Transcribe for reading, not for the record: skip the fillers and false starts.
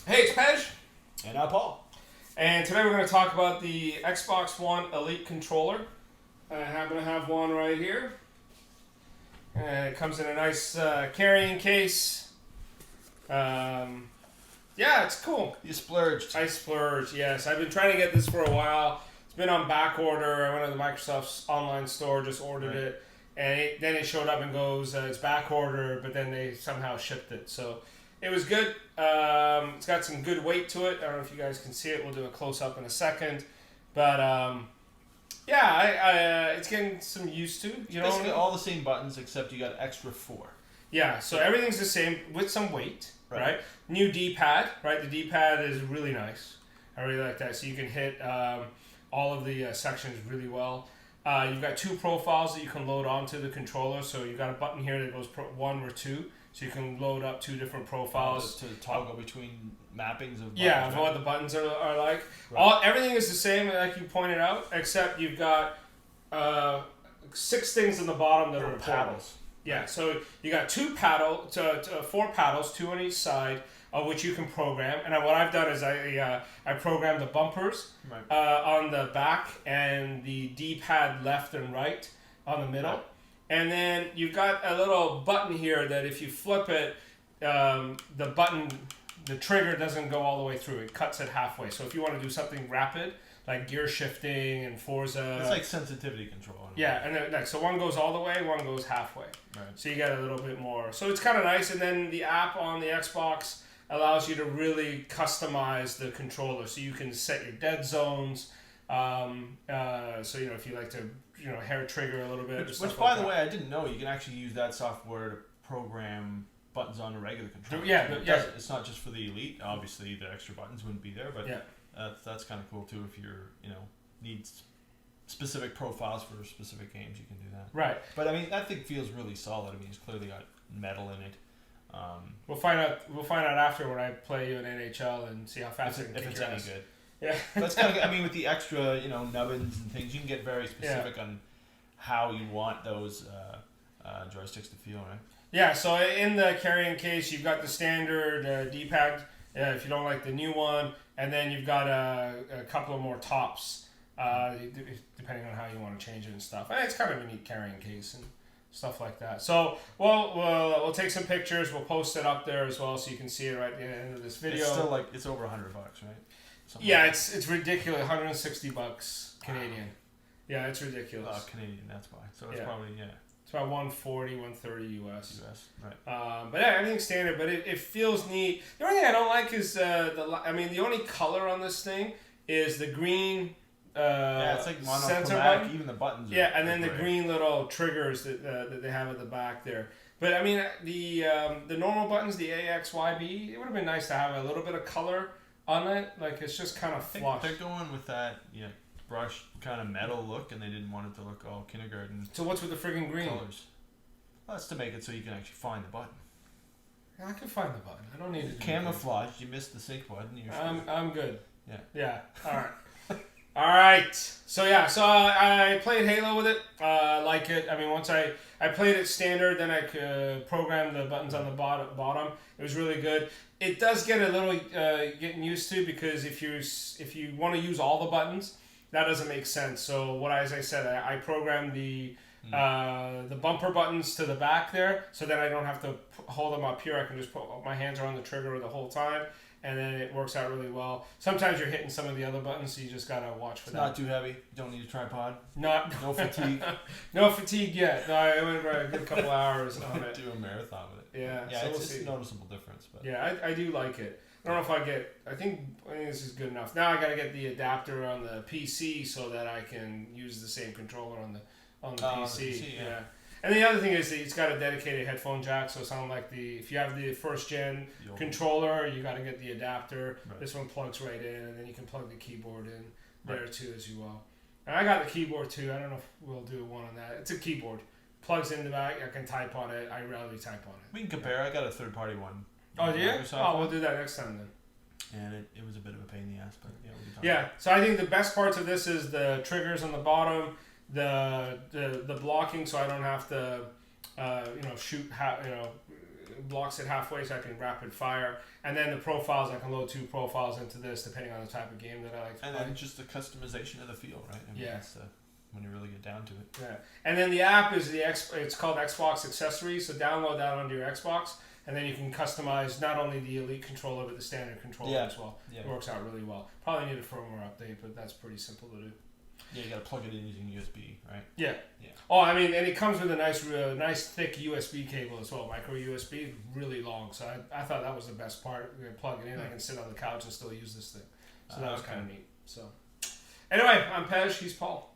Hey, it's Pej, And Paul. and today we're going to talk about the Xbox One Elite controller. I happen to have one right here. And it comes in a nice carrying case. Yeah, it's cool. You splurged. I splurged, yes. I've been trying to get this for a while. It's been on back order. I went to the Microsoft's online store, just ordered it, and then it showed up and goes, it's back order, but then they somehow shipped it. So it was good. It's got some good weight to it. I don't know if you guys can see it. We'll do a close up in a second, but yeah, it's getting some used to. You know, Basically all the same buttons except you got extra 4. yeah. So everything's the same with some weight, right? New D-pad, right? The D-pad is really nice. I really like that. So you can hit all of the sections really well. You've got 2 profiles that you can load onto the controller. So you've got a button here that goes 1 or 2. So you can load up 2 different profiles. To toggle between mappings of buttons. Yeah, of what the buttons are like. Right. Everything is the same, like you pointed out, except you've got 6 things in the bottom that are paddles. Yeah, so you got 4 paddles, 2 on each side, of which you can program. And what I've done is I programmed the bumpers on the back and the D-pad left and right on the middle. Right. And then you've got a little button here that if you flip it, the trigger doesn't go all the way through. It cuts it halfway. So if you want to do something rapid, like gear shifting and Forza. It's like sensitivity control. Yeah, and then, so one goes all the way, one goes halfway. Right. So you get a little bit more. So it's kind of nice. And then the app on the Xbox allows you to really customize the controller. So you can set your dead zones. So, if you like to, hair trigger a little bit. Which by the way, I didn't know you can actually use that software to program buttons on a regular controller. Yeah, It's not just for the Elite. Obviously, the extra buttons wouldn't be there, but that's kind of cool too. If you're, needs specific profiles for specific games, you can do that. Right. But I mean, that thing feels really solid. I mean, it's clearly got metal in it. We'll find out after when I play you in NHL and see how fast it can kick if it's your any ass. good. Yeah. That's kind of. I mean, with the extra, nubbins and things, you can get very specific on how you want those joysticks to feel, right? Yeah. So in the carrying case, you've got the standard D-pad. If you don't like the new one, and then you've got a couple of more tops, depending on how you want to change it and stuff. And it's kind of a neat carrying case and stuff like that. So we'll take some pictures. We'll post it up there as well, so you can see it right at the end of this video. It's still it's over $100, right? Something like it's ridiculous. $160 Canadian. Yeah, it's ridiculous. Canadian, that's why. So it's probably It's about 140, 130 US. Right. But yeah, everything's standard, but it feels neat. The only thing I don't like is the only color on this thing is the green. It's like monochromatic. Even the buttons. And then the green little triggers that they have at the back there. But I mean, the normal buttons, the A, X, Y, B, it would have been nice to have a little bit of color on it. Like it's just kind of flush. They're going with that brushed kind of metal look, and they didn't want it to look all kindergarten. So what's with the friggin' green? Colors. Well, that's to make it so you can actually find the button. I can find the button. I don't need it. Camouflage. You missed the sync button. I'm good. Yeah. Yeah. All right. All right. So I played Halo with it. Like it. I mean, once I played it standard, then I could program the buttons on the bottom. It was really good. It does get a little getting used to, because if you want to use all the buttons, that doesn't make sense. So as I said, I programmed the bumper buttons to the back there, so then I don't have to hold them up here. I can just put my hands are on the trigger the whole time, and then it works out really well. Sometimes you're hitting some of the other buttons, so you just gotta watch for that. Not too heavy. You don't need a tripod. No fatigue. No fatigue yet. No, I went for a good couple hours on it. Do a marathon with it. Yeah. Yeah, so it's a noticeable difference. But yeah, I do like it. I don't know if I think this is good enough. Now I got to get the adapter on the PC so that I can use the same controller on the PC. Yeah. And the other thing is that it's got a dedicated headphone jack, so it's not like if you have the first gen controller, you got to get the adapter. Right. This one plugs right in, and then you can plug the keyboard in there too as well. And I got the keyboard too. I don't know if we'll do one on that. It's a keyboard. Plugs in the back. I can type on it. I rarely type on it. We can compare. I got a third party one. Oh, do you? Oh, we'll do that next time then. And it was a bit of a pain in the ass, but So I think the best parts of this is the triggers on the bottom, the blocking, so I don't have to shoot blocks it halfway so I can rapid fire. And then the profiles, I can load 2 profiles into this depending on the type of game that I like to play. And then just the customization of the field, right? I mean, that's when you really get down to it. Yeah. And then the app is it's called Xbox Accessories, so download that onto your Xbox, and then you can customize not only the Elite controller but the standard controller as well. Yeah. It works out really well. Probably need a firmware update, but that's pretty simple to do. Yeah, you gotta plug it in using USB, right? Yeah. Oh, I mean, and it comes with a nice thick USB cable as well. Micro USB, really long. So I thought that was the best part. You plug it in, I can sit on the couch and still use this thing. So that was kind of neat. So anyway, I'm Pej. He's Paul.